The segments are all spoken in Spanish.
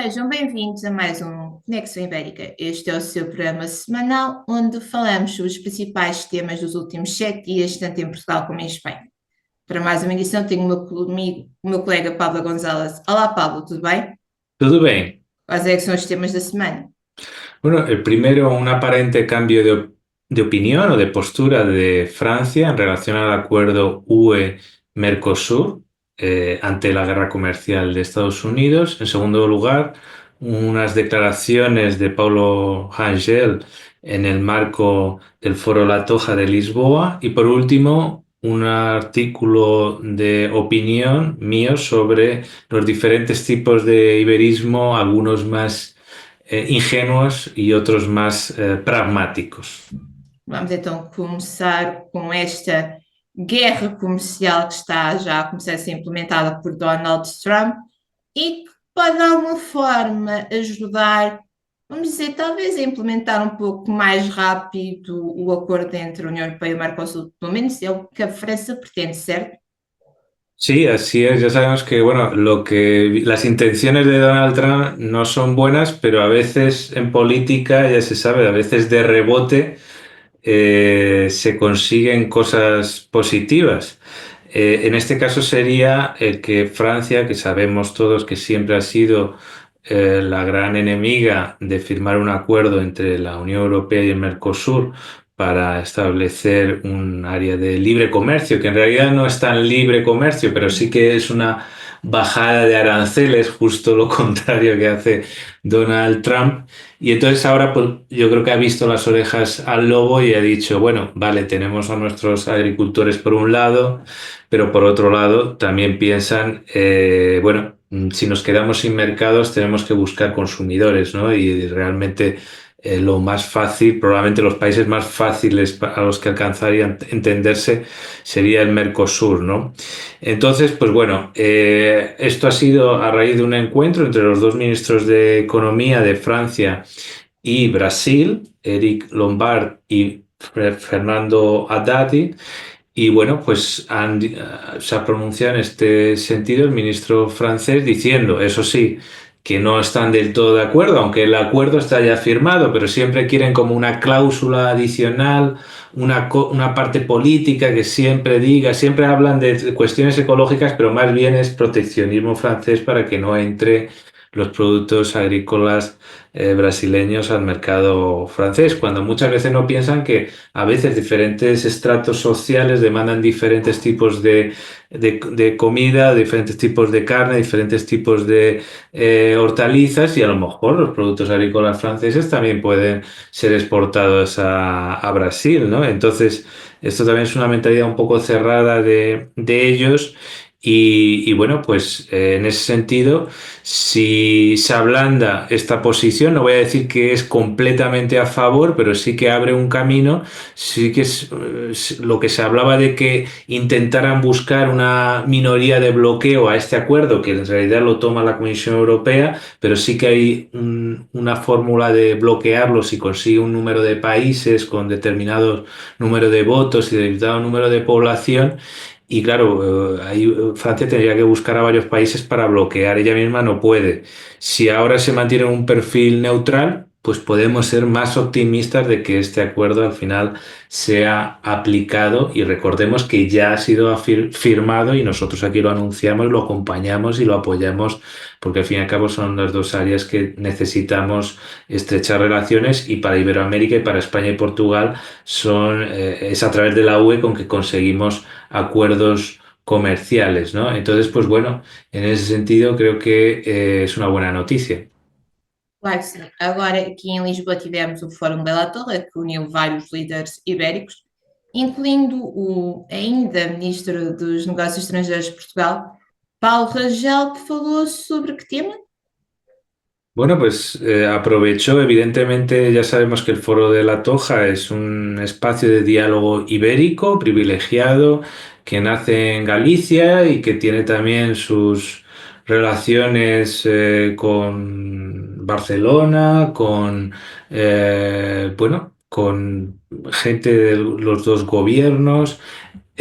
Sejam bem-vindos a mais um Conexão Ibérica. Este é o seu programa semanal, onde falamos sobre os principais temas dos últimos 7 dias, tanto em Portugal como em Espanha. Para mais uma edição, tenho o meu colega Pablo Gonzalez. Olá, Pablo, tudo bem? Todo bien. Quais é que são os temas da semana? Bueno, el primero, un aparente cambio de opinión o de postura de Francia en relación al acuerdo UE-Mercosur ante la guerra comercial de Estados Unidos. En segundo lugar, unas declaraciones de Paulo Rangel en el marco del Foro La Toja de Lisboa. Y por último, un artículo de opinión mío sobre los diferentes tipos de iberismo, algunos más ingenuos y otros más pragmáticos. Vamos então começar com esta guerra comercial que está já a começar a ser implementada por Donald Trump e que pode de alguma forma ajudar, vamos dizer, talvez a implementar um pouco mais rápido o acordo entre a União Europeia e o Mercosul, pelo menos é o que a França pretende, certo? Sí, así es. Ya sabemos que, bueno, las intenciones de Donald Trump no son buenas, pero a veces en política, ya se sabe, a veces de rebote se consiguen cosas positivas. En este caso sería el que Francia, que sabemos todos que siempre ha sido la gran enemiga de firmar un acuerdo entre la Unión Europea y el Mercosur para establecer un área de libre comercio, que en realidad no es tan libre comercio, pero sí que es una bajada de aranceles, justo lo contrario que hace Donald Trump. Y entonces ahora pues, yo creo que ha visto las orejas al lobo y ha dicho, bueno, vale, tenemos a nuestros agricultores por un lado, pero por otro lado también piensan, bueno, si nos quedamos sin mercados tenemos que buscar consumidores, ¿no? Y realmente lo más fácil, probablemente los países más fáciles a los que alcanzarían entenderse sería el Mercosur, ¿no? Entonces, pues bueno, esto ha sido a raíz de un encuentro entre los dos ministros de Economía de Francia y Brasil, Eric Lombard y Fernando Haddad. Y bueno, pues se ha pronunciado en este sentido el ministro francés diciendo, eso sí, que no están del todo de acuerdo, aunque el acuerdo está ya firmado, pero siempre quieren como una cláusula adicional, una parte política que siempre diga, siempre hablan de cuestiones ecológicas, pero más bien es proteccionismo francés para que no entre los productos agrícolas brasileños al mercado francés, cuando muchas veces no piensan que a veces diferentes estratos sociales demandan diferentes tipos de comida, diferentes tipos de carne, diferentes tipos de hortalizas y a lo mejor los productos agrícolas franceses también pueden ser exportados a Brasil, ¿no? Entonces, esto también es una mentalidad un poco cerrada de ellos. Y bueno, pues en ese sentido, si se ablanda esta posición, no voy a decir que es completamente a favor, pero sí que abre un camino, sí que es lo que se hablaba de que intentaran buscar una minoría de bloqueo a este acuerdo, que en realidad lo toma la Comisión Europea, pero sí que hay una fórmula de bloquearlo si consigue un número de países con determinado número de votos y determinado número de población. Y claro, ahí Francia tendría que buscar a varios países para bloquear, ella misma no puede. Si ahora se mantiene un perfil neutral, pues podemos ser más optimistas de que este acuerdo al final sea aplicado y recordemos que ya ha sido firmado y nosotros aquí lo anunciamos, lo acompañamos y lo apoyamos porque al fin y al cabo son las dos áreas que necesitamos estrechar relaciones y para Iberoamérica y para España y Portugal es a través de la UE con que conseguimos acuerdos comerciales, ¿no? Entonces, pues bueno, en ese sentido creo que es una buena noticia. Claro que sim. Agora, aqui em Lisboa, tivemos o Fórum Bela Torre, que uniu vários líderes ibéricos, incluindo o ainda Ministro dos Negócios Estrangeiros de Portugal, Paulo Rangel, que falou sobre que tema? Bueno, pues aprovechó, evidentemente ya sabemos que el Foro de la Toja es un espacio de diálogo ibérico privilegiado que nace en Galicia y que tiene también sus relaciones con Barcelona, bueno, con gente de los dos gobiernos.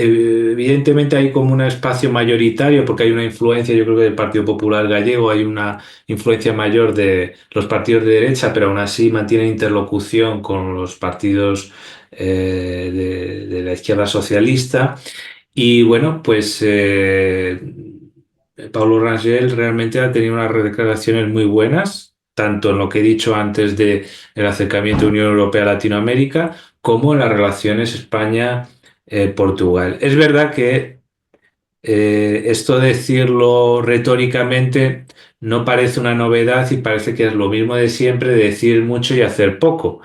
Evidentemente hay como un espacio mayoritario porque hay una influencia, yo creo que del Partido Popular Gallego, hay una influencia mayor de los partidos de derecha, pero aún así mantienen interlocución con los partidos de la izquierda socialista. Y bueno, pues Paulo Rangel realmente ha tenido unas declaraciones muy buenas, tanto en lo que he dicho antes de el acercamiento de Unión Europea a Latinoamérica, como en las relaciones España-Portugal. Es verdad que esto de decirlo retóricamente no parece una novedad y parece que es lo mismo de siempre, de decir mucho y hacer poco.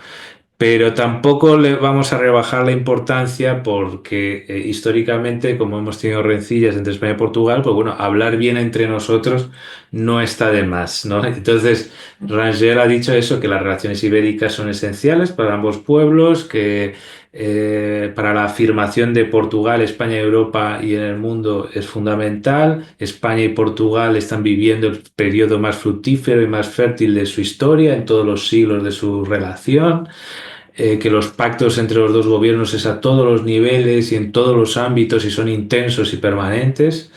Pero tampoco le vamos a rebajar la importancia porque históricamente, como hemos tenido rencillas entre España y Portugal, pues bueno, hablar bien entre nosotros no está de más, ¿no? Entonces, Rangel ha dicho eso, que las relaciones ibéricas son esenciales para ambos pueblos, que para la afirmación de Portugal, España, Europa y en el mundo es fundamental. España y Portugal están viviendo el periodo más fructífero y más fértil de su historia en todos los siglos de su relación, que los pactos entre los dos gobiernos es a todos los niveles y en todos los ámbitos y son intensos y permanentes.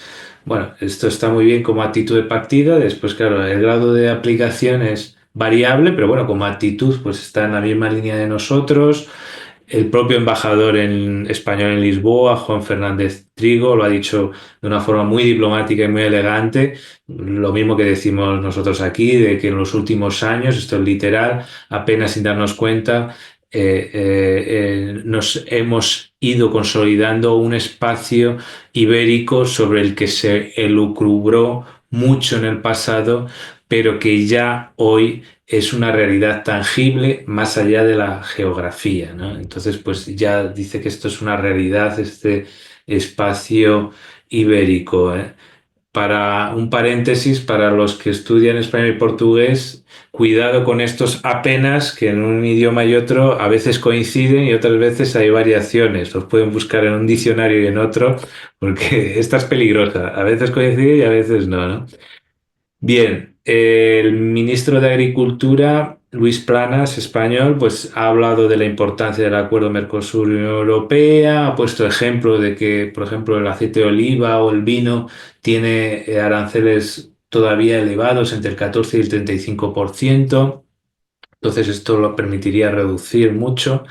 Bueno, esto está muy bien como actitud de partida. Después, claro, el grado de aplicación es variable, pero bueno, como actitud, pues está en la misma línea de nosotros. El propio embajador en español en Lisboa, Juan Fernández Trigo, lo ha dicho de una forma muy diplomática y muy elegante. Lo mismo que decimos nosotros aquí, de que en los últimos años, esto es literal, apenas sin darnos cuenta, nos hemos ido consolidando un espacio ibérico sobre el que se elucubró mucho en el pasado, pero que ya hoy es una realidad tangible más allá de la geografía, ¿no? Entonces, pues ya dice que esto es una realidad, este espacio ibérico, ¿eh? Para un paréntesis, para los que estudian español y portugués, cuidado con estos apenas, que en un idioma y otro a veces coinciden y otras veces hay variaciones. Los pueden buscar en un diccionario y en otro, porque esta es peligrosa. A veces coincide y a veces no, ¿no? Bien, el ministro de Agricultura, Luis Planas, español, pues ha hablado de la importancia del acuerdo Mercosur-Unión Europea, ha puesto ejemplo de que, por ejemplo, el aceite de oliva o el vino tiene aranceles todavía elevados entre el 14 y el 35%. Entonces esto lo permitiría reducir mucho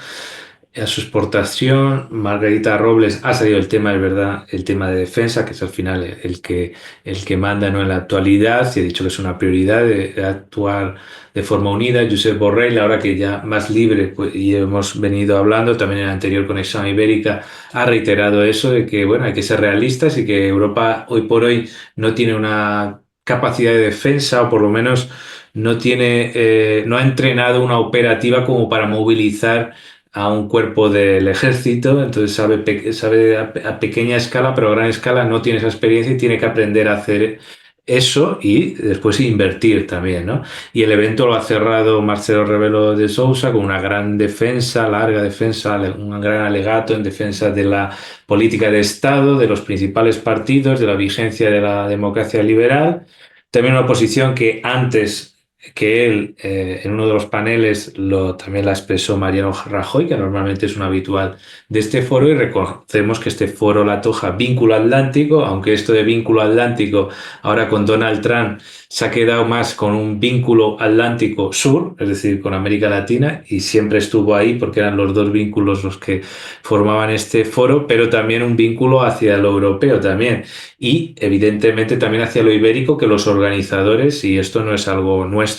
a su exportación. Margarita Robles ha salido el tema, es verdad, el tema de defensa, que es al final el que manda, ¿no?, en la actualidad, y ha dicho que es una prioridad de actuar de forma unida. Josep Borrell, ahora que ya más libre, pues, y hemos venido hablando también en la anterior conexión ibérica, ha reiterado eso de que bueno, hay que ser realistas y que Europa hoy por hoy no tiene una capacidad de defensa, o por lo menos no tiene, no ha entrenado una operativa como para movilizar a un cuerpo del ejército. Entonces sabe a pequeña escala, pero a gran escala no tiene esa experiencia y tiene que aprender a hacer eso y después invertir también, ¿no? Y el evento lo ha cerrado Marcelo Rebelo de Sousa con una gran defensa, larga defensa, un gran alegato en defensa de la política de Estado, de los principales partidos, de la vigencia de la democracia liberal. También una posición que antes que él, en uno de los paneles, también la expresó Mariano Rajoy, que normalmente es un habitual de este foro, y reconocemos que este foro la toja vínculo atlántico, aunque esto de vínculo atlántico ahora con Donald Trump se ha quedado más con un vínculo atlántico sur, es decir, con América Latina, y siempre estuvo ahí porque eran los dos vínculos los que formaban este foro, pero también un vínculo hacia lo europeo también. Y evidentemente también hacia lo ibérico, que los organizadores, y esto no es algo nuestro,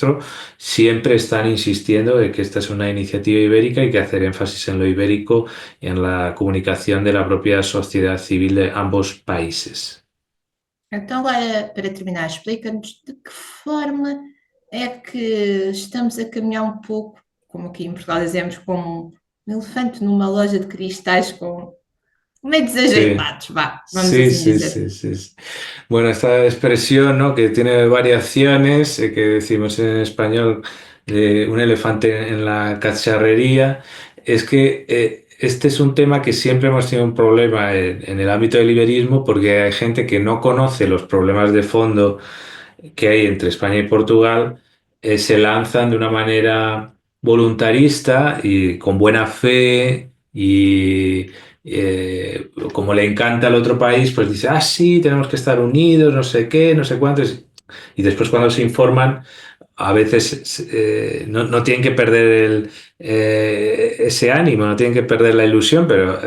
siempre están insistiendo de que esta es una iniciativa ibérica y que hacer énfasis en lo ibérico y en la comunicación de la propia sociedad civil de ambos países. Então, agora, para terminar, explica-nos de que forma é que estamos a caminhar um pouco, como aqui em Portugal dizemos, como um elefante numa loja de cristais com meio Sí, desajeitados, vá, vamos sí, assim sí, dizer. sí, sí. Bueno, esta expresión, ¿no?, que tiene variaciones, que decimos en español, de un elefante en la cacharrería, es que este es un tema que siempre hemos tenido un problema en el ámbito del liberismo, porque hay gente que no conoce los problemas de fondo que hay entre España y Portugal, se lanzan de una manera voluntarista y con buena fe y como le encanta al otro país, pues dice, ah, sí, tenemos que estar unidos, no sé qué, no sé cuántos. Y después cuando se informan, a veces no tienen que perder ese ánimo, no tienen que perder la ilusión, pero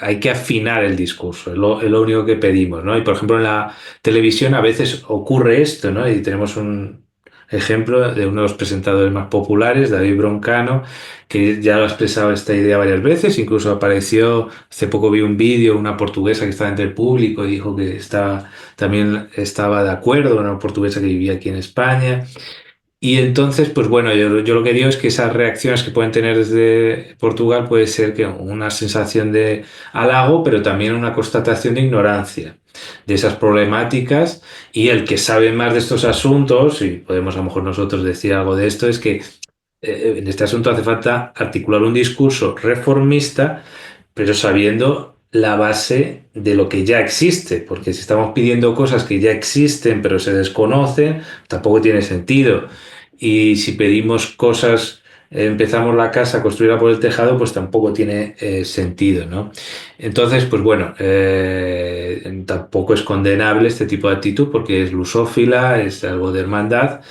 hay que afinar el discurso, es lo único que pedimos, ¿no? Y por ejemplo en la televisión a veces ocurre esto, ¿no? Y tenemos un ejemplo de uno de los presentadores más populares, David Broncano, que ya lo ha expresado esta idea varias veces, incluso apareció, hace poco vi un vídeo, una portuguesa que estaba entre el público y dijo que también estaba de acuerdo, una portuguesa que vivía aquí en España. Y entonces, pues bueno, yo lo que digo es que esas reacciones que pueden tener desde Portugal puede ser que una sensación de halago, pero también una constatación de ignorancia de esas problemáticas, y el que sabe más de estos asuntos, y podemos a lo mejor nosotros decir algo de esto, es que en este asunto hace falta articular un discurso reformista, pero sabiendo la base de lo que ya existe, porque si estamos pidiendo cosas que ya existen pero se desconocen, tampoco tiene sentido. Y si pedimos cosas, empezamos la casa construida por el tejado, pues tampoco tiene sentido, ¿no? Entonces, pues bueno, tampoco es condenable este tipo de actitud porque es lusófila, es algo de hermandad,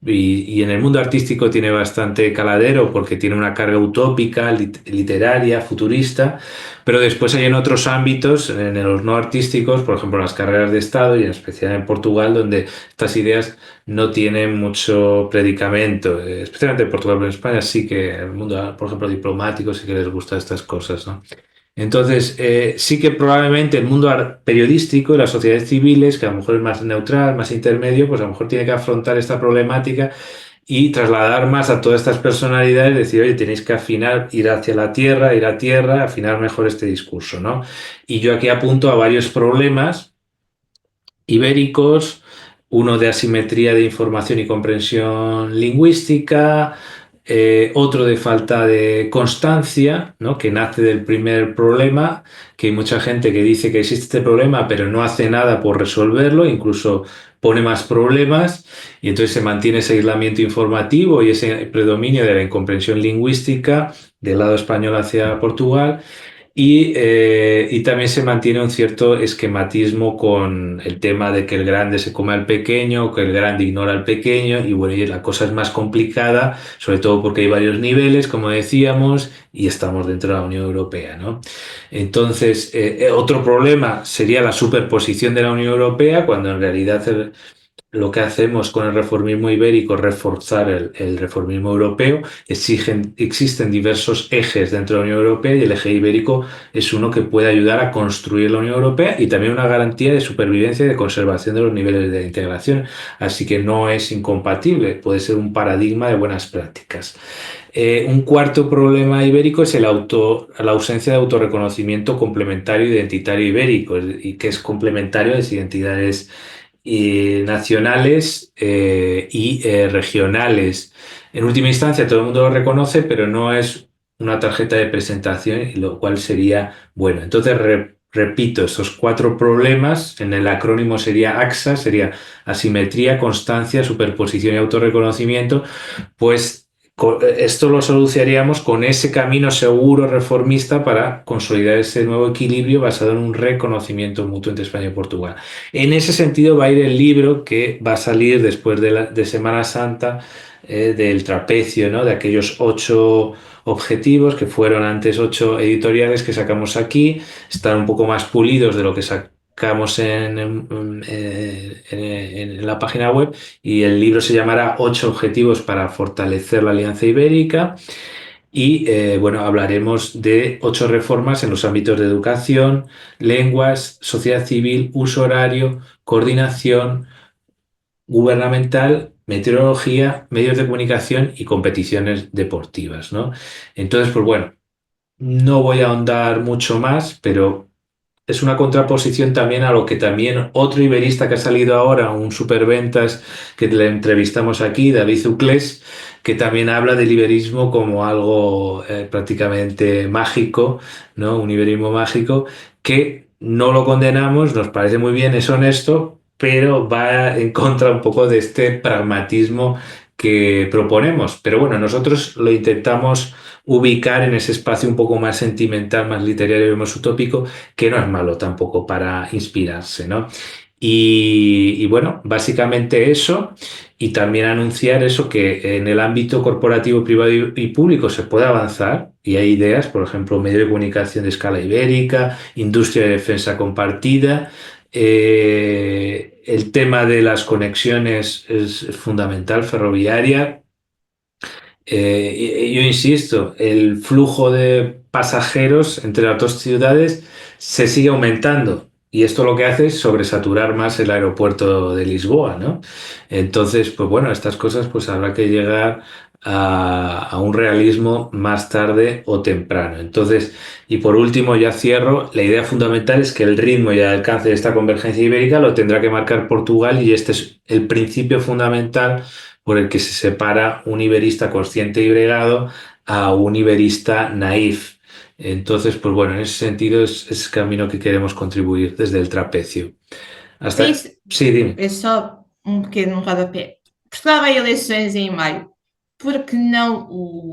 y en el mundo artístico tiene bastante caladero porque tiene una carga utópica, literaria, futurista, pero después hay en otros ámbitos, en los no artísticos, por ejemplo, las carreras de Estado y en especial en Portugal, donde estas ideas no tienen mucho predicamento, especialmente en Portugal, pero en España sí que el mundo, por ejemplo, diplomático sí que les gusta estas cosas, ¿no? Entonces, sí que probablemente el mundo periodístico y las sociedades civiles, que a lo mejor es más neutral, más intermedio, pues a lo mejor tiene que afrontar esta problemática y trasladar más a todas estas personalidades, decir, oye, tenéis que afinar, ir hacia la tierra, ir a tierra, afinar mejor este discurso, ¿no? Y yo aquí apunto a varios problemas ibéricos, uno de asimetría de información y comprensión lingüística, otro de falta de constancia, ¿no? Que nace del primer problema, que hay mucha gente que dice que existe este problema, pero no hace nada por resolverlo, incluso pone más problemas, y entonces se mantiene ese aislamiento informativo y ese predominio de la incomprensión lingüística del lado español hacia Portugal. Y también se mantiene un cierto esquematismo con el tema de que el grande se come al pequeño, que el grande ignora al pequeño, y bueno, y la cosa es más complicada, sobre todo porque hay varios niveles, como decíamos, y estamos dentro de la Unión Europea, ¿no? Entonces, otro problema sería la superposición de la Unión Europea, cuando en realidad lo que hacemos con el reformismo ibérico es reforzar el reformismo europeo. Existen diversos ejes dentro de la Unión Europea y el eje ibérico es uno que puede ayudar a construir la Unión Europea y también una garantía de supervivencia y de conservación de los niveles de integración. Así que no es incompatible, puede ser un paradigma de buenas prácticas. Un cuarto problema ibérico es la ausencia de autorreconocimiento complementario identitario ibérico, y que es complementario a las identidades nacionales y regionales. En última instancia, todo el mundo lo reconoce, pero no es una tarjeta de presentación, y lo cual sería bueno. Entonces, repito, estos cuatro problemas, en el acrónimo sería AXA, sería asimetría, constancia, superposición y autorreconocimiento, pues esto lo solucionaríamos con ese camino seguro reformista para consolidar ese nuevo equilibrio basado en un reconocimiento mutuo entre España y Portugal. En ese sentido va a ir el libro que va a salir después de Semana Santa, del trapecio, ¿no? De aquellos 8 objetivos que fueron antes 8 editoriales que sacamos aquí, están un poco más pulidos de lo que sacamos en la página web, y el libro se llamará 8 objetivos para fortalecer la Alianza Ibérica. Y bueno, hablaremos de 8 reformas en los ámbitos de educación, lenguas, sociedad civil, uso horario, coordinación gubernamental, meteorología, medios de comunicación y competiciones deportivas, ¿no? Entonces, pues bueno, no voy a ahondar mucho más, pero es una contraposición también a lo que también otro iberista que ha salido ahora, un superventas que le entrevistamos aquí, David Uclés, que también habla del iberismo como algo prácticamente mágico, ¿no? Un iberismo mágico que no lo condenamos, nos parece muy bien, es honesto, pero va en contra un poco de este pragmatismo que proponemos. Pero bueno, nosotros lo intentamos ubicar en ese espacio un poco más sentimental, más literario y más utópico, que no es malo tampoco para inspirarse, ¿no? Y bueno, básicamente eso, y también anunciar eso, que en el ámbito corporativo, privado y público se puede avanzar y hay ideas, por ejemplo, medio de comunicación de escala ibérica, industria de defensa compartida. El tema de las conexiones es fundamental, ferroviaria. Yo insisto, el flujo de pasajeros entre las dos ciudades se sigue aumentando y esto lo que hace es sobresaturar más el aeropuerto de Lisboa, ¿no? Entonces, pues bueno, estas cosas pues habrá que llegar a un realismo más tarde o temprano. Entonces, y por último, ya cierro, la idea fundamental es que el ritmo y el alcance de esta convergencia ibérica lo tendrá que marcar Portugal y este es el principio fundamental por el que se separa un iberista consciente y bregado a un iberista naif. Entonces, pues bueno, en esse sentido es el camino que queremos contribuir desde el trapecio. É Hasta... isso, Sí, dime. é só um pequeno rodapé. Portugal vai a eleições em maio. Por que não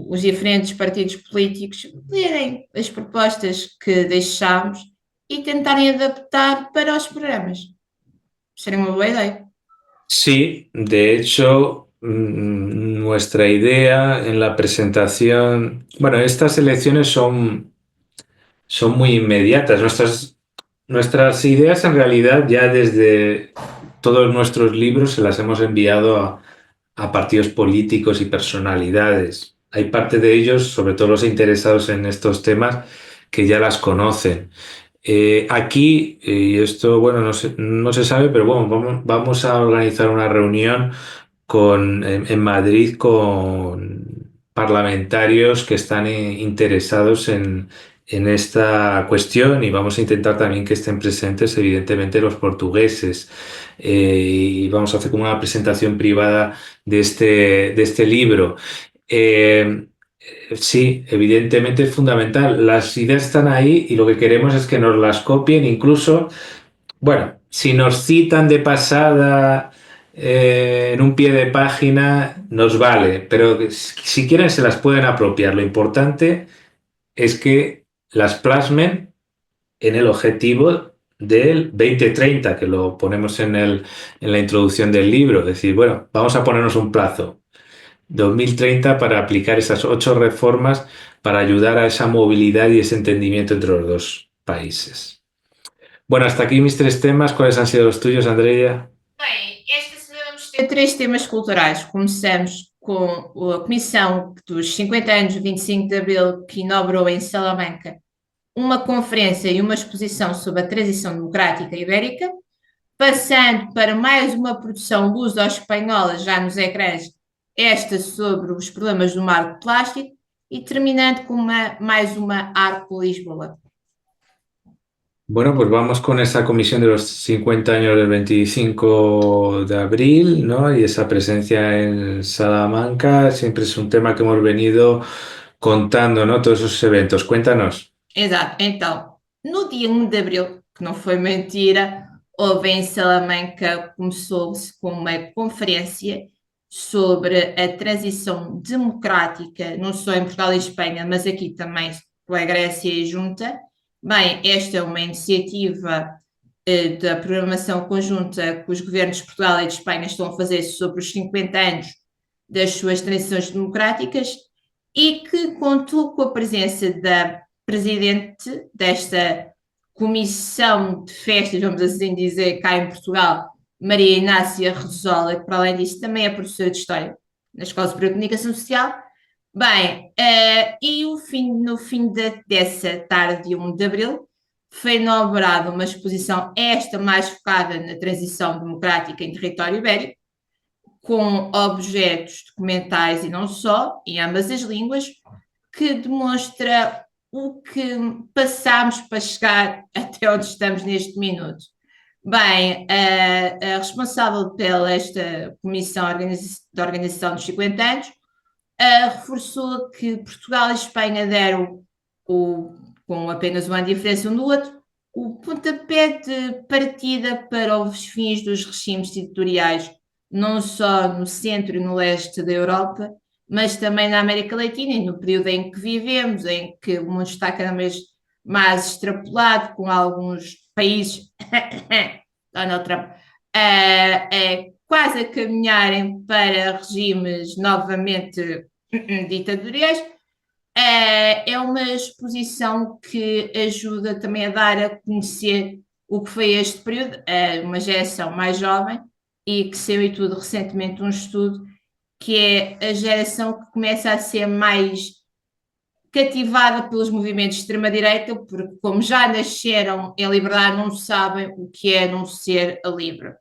os diferentes partidos políticos lerem as propostas que deixámos e tentarem adaptar para os programas? Seria uma boa ideia. Sí, de hecho, nuestra idea en la presentación, bueno, estas elecciones son muy inmediatas. Nuestras ideas en realidad ya desde todos nuestros libros se las hemos enviado a partidos políticos y personalidades. Hay parte de ellos, sobre todo los interesados en estos temas, que ya las conocen. Aquí, y esto, bueno, no se sabe, pero bueno, vamos a organizar una reunión en Madrid con parlamentarios que están interesados en esta cuestión y vamos a intentar también que estén presentes, evidentemente, los portugueses. Y vamos a hacer como una presentación privada de este libro. Eh, sí, evidentemente es fundamental. Las ideas están ahí y lo que queremos es que nos las copien, incluso bueno, si nos citan de pasada en un pie de página, nos vale, pero si quieren se las pueden apropiar. Lo importante es que las plasmen en el objetivo del 2030, que lo ponemos en la introducción del libro. Es decir, bueno, vamos a ponernos un plazo, 2030, para aplicar esas 8 reformas para ayudar a esa movilidad y ese entendimiento entre los dos países. Bueno, hasta aquí mis 3 temas. ¿Cuáles han sido los tuyos, Andrea? Bem, esta semana vamos ter três temas culturais. Começamos com a Comissão dos 50 anos do 25 de Abril, que inaugurou em Salamanca uma conferência e uma exposição sobre a transição democrática ibérica, passando para mais uma produção luso-espanhola, já nos ecrãs, esta sobre os problemas do mar de plástico, e terminando com mais uma Arco Lisboa. Bueno, pues vamos con esa comisión de los 50 años del 25 de abril, ¿no? Y esa presencia en Salamanca siempre es un tema que hemos venido contando, ¿no? Todos esos eventos. Cuéntanos. Exato. Então, no dia 1 de Abril, que não foi mentira, houve em Salamanca, começou-se com uma conferência sobre a transição democrática, não só em Portugal e Espanha, mas aqui também pela Grécia e junta. Bem, esta é uma iniciativa da programação conjunta que os governos de Portugal e de Espanha estão a fazer sobre os 50 anos das suas transições democráticas e que contou com a presença da presidente desta comissão de festas, vamos assim dizer, cá em Portugal, Maria Inácia Rezola, que para além disso também é professora de História na Escola Superior de Comunicação Social. Bem, e no fim dessa tarde de 1 de Abril foi inaugurada uma exposição, esta mais focada na transição democrática em território ibérico, com objetos documentais e não só, em ambas as línguas, que demonstra o que passámos para chegar até onde estamos neste minuto. Bem, a responsável pela esta comissão de organização dos 50 anos reforçou que Portugal e Espanha deram, com apenas um ano de diferença um do outro, o pontapé de partida para os fins dos regimes ditatoriais não só no centro e no leste da Europa, mas também na América Latina e no período em que vivemos, em que o mundo está cada vez mais extrapolado, com alguns países, Donald Trump, quase a caminharem para regimes novamente ditatoriais. É uma exposição que ajuda também a dar a conhecer o que foi este período, uma geração mais jovem, e que saiu e tudo recentemente um estudo que é a geração que começa a ser mais cativada pelos movimentos de extrema-direita, porque como já nasceram em liberdade, não sabem o que é não ser livre.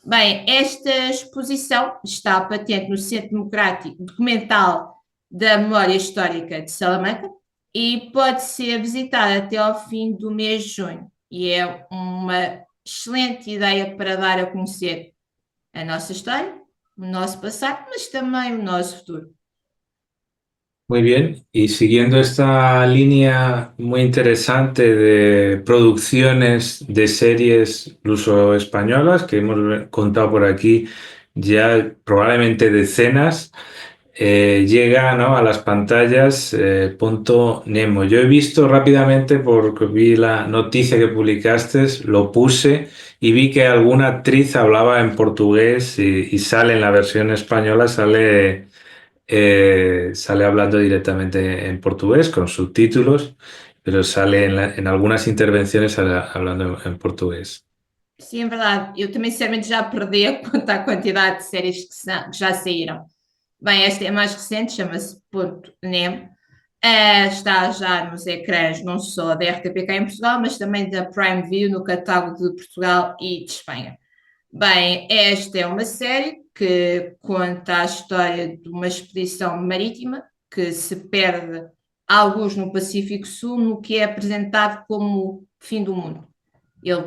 Bem, esta exposição está patente no Centro Democrático Documental da Memória Histórica de Salamanca e pode ser visitada até ao fim do mês de junho. E é uma excelente ideia para dar a conhecer a nossa história, o nosso passado, mas também o nosso futuro. Muy bien, y siguiendo esta línea muy interesante de producciones de series, incluso españolas, que hemos contado por aquí ya probablemente decenas, llega, ¿no?, a las pantallas Punto Nemo. Yo he visto rápidamente, porque vi la noticia que publicaste, lo puse y vi que alguna actriz hablaba en portugués y sale en la versión española, sale hablando directamente en portugués con subtítulos, pero sale en algunas intervenciones hablando en portugués. Sim, é verdade. Eu também, sinceramente, já perdi a conta a quantidade de séries que já saíram. Bem, esta é a mais recente, chama-se Ponto Nemo. Está já nos ecrãs não só da RTP cá em Portugal, mas também da Prime Video no catálogo de Portugal e de Espanha. Bem, esta é uma série que conta a história de uma expedição marítima que se perde, alguns no Pacífico Sul, no que é apresentado como o fim do mundo.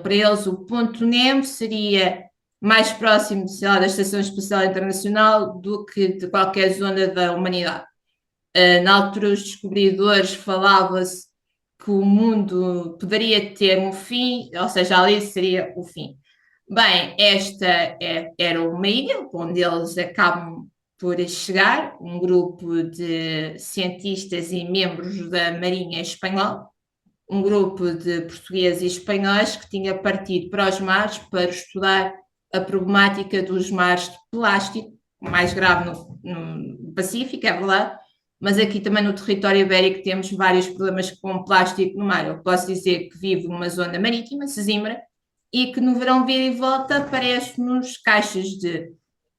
Para eles, o ponto Nemo seria mais próximo, sei lá, da Estação Espacial Internacional do que de qualquer zona da humanidade. Na altura, os descobridores falava-se que o mundo poderia ter um fim, ou seja, ali seria o fim. Bem, esta era uma ilha onde eles acabam por chegar, um grupo de cientistas e membros da Marinha Espanhola, um grupo de portugueses e espanhóis que tinha partido para os mares para estudar a problemática dos mares de plástico, mais grave no Pacífico, é verdade, mas aqui também no território ibérico temos vários problemas com plástico no mar. Eu posso dizer que vivo numa zona marítima, Sesimbra, e que no verão vira e volta aparecem-nos caixas de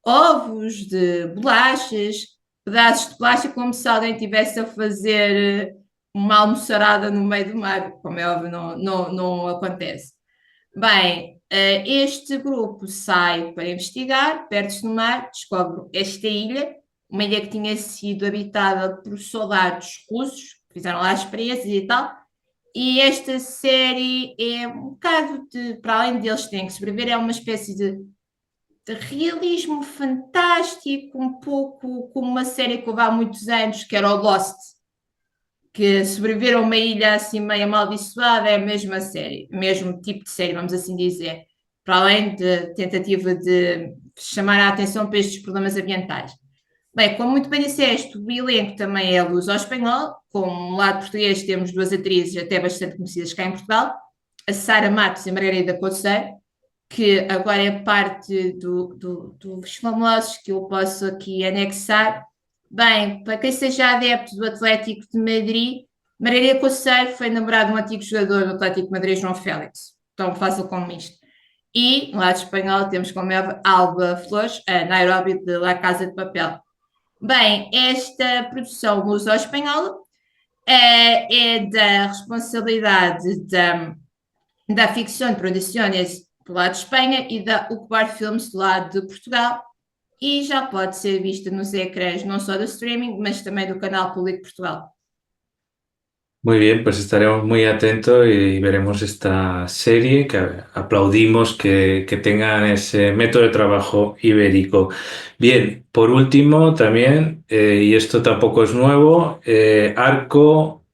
ovos, de bolachas, pedaços de plástico, como se alguém estivesse a fazer uma almoçarada no meio do mar, como é óbvio, não acontece. Bem, este grupo sai para investigar, perde-se no mar, descobre esta ilha, uma ilha que tinha sido habitada por soldados russos, que fizeram lá experiências e tal, e esta série é um bocado de, para além deles terem que sobreviver, é uma espécie de realismo fantástico, um pouco como uma série que houve há muitos anos, que era o Lost, que sobreviver a uma ilha assim meio amaldiçoada é a mesma série, mesmo tipo de série, vamos assim dizer, para além de tentativa de chamar a atenção para estes problemas ambientais. Bem, como muito bem disseste, o elenco também é luz ao espanhol, com um lado português temos duas atrizes até bastante conhecidas cá em Portugal, a Sara Matos e a Margarida Couceiro, que agora é parte dos famosos que eu posso aqui anexar. Bem, para quem seja adepto do Atlético de Madrid, Margarida Couceiro foi namorada de um antigo jogador do Atlético de Madrid, João Félix. Tão fácil como isto. E, no lado espanhol, temos como é Alba Flores, a Nairobi de La Casa de Papel. Bem, esta produção luso-espanhola é da responsabilidade da Ficción de Produções do lado de Espanha e da Ucbar Filmes do lado de Portugal, e já pode ser vista nos ecrãs não só do streaming, mas também do Canal Público Portugal. Muy bien, pues estaremos muy atentos y veremos esta serie que aplaudimos que tengan ese método de trabajo ibérico. Bien, por último también, y esto tampoco es nuevo, Arco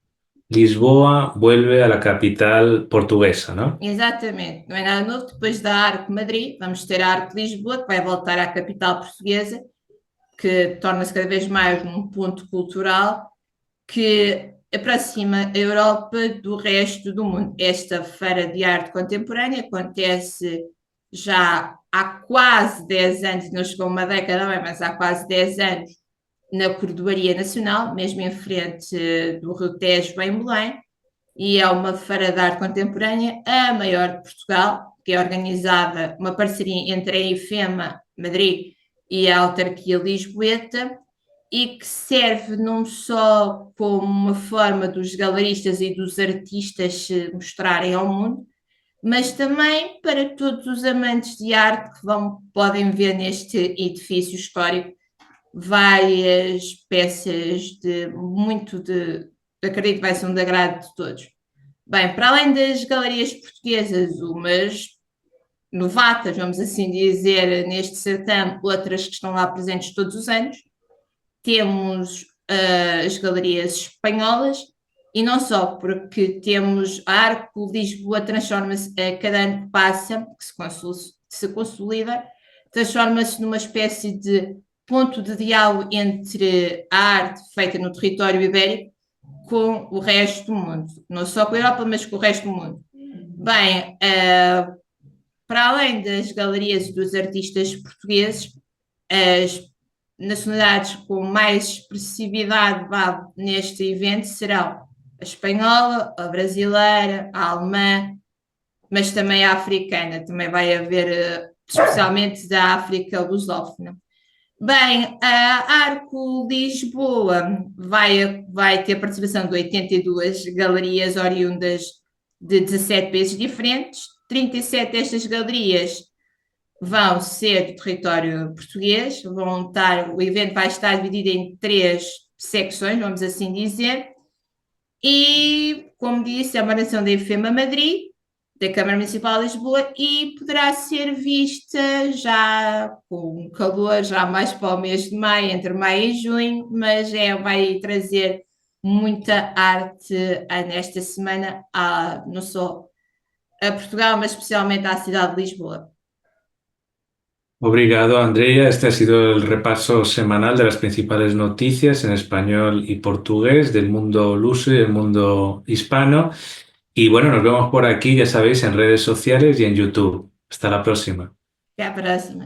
Lisboa vuelve a la capital portuguesa, ¿no? Exatamente, não é nada novo. Depois da Arco Madrid, vamos ter a Arco Lisboa, que vai voltar à capital portuguesa, que torna-se cada vez mais um ponto cultural que aproxima a Europa do resto do mundo. Esta Feira de Arte Contemporânea acontece já há quase 10 anos, não chegou uma década, bem, mas há quase 10 anos, na Cordoaria Nacional, mesmo em frente do Rio Tejo, em Belém, e é uma feira de arte contemporânea, a maior de Portugal, que é organizada uma parceria entre a IFEMA Madrid e a autarquia lisboeta, e que serve não só como uma forma dos galeristas e dos artistas se mostrarem ao mundo, mas também para todos os amantes de arte que podem ver neste edifício histórico várias peças acredito que vai ser um de agrado de todos. Bem, para além das galerias portuguesas, umas novatas, vamos assim dizer, neste certame, outras que estão lá presentes todos os anos, temos as galerias espanholas, e não só, porque temos a Arco Lisboa transforma-se a cada ano que passa, que se consolida, transforma-se numa espécie de ponto de diálogo entre a arte feita no território ibérico com o resto do mundo, não só com a Europa, mas com o resto do mundo. Bem, para além das galerias dos artistas portugueses, as nacionalidades com mais expressividade neste evento serão a espanhola, a brasileira, a alemã, mas também a africana. Também vai haver, especialmente da África lusófona. Bem, a Arco Lisboa vai ter participação de 82 galerias oriundas de 17 países diferentes. 37 destas galerias vão ser do território português, o evento vai estar dividido em 3 secções, vamos assim dizer, e, como disse, é uma nação da IFEMA Madrid, da Câmara Municipal de Lisboa, e poderá ser vista já com calor, já mais para o mês de maio, entre maio e junho, mas vai trazer muita arte nesta semana, não só a Portugal, mas especialmente à cidade de Lisboa. Obrigado, Andrea. Este ha sido el repaso semanal de las principales noticias en español y portugués del mundo luso y del mundo hispano. Y bueno, nos vemos por aquí, ya sabéis, en redes sociales y en YouTube. Hasta la próxima. Até a próxima.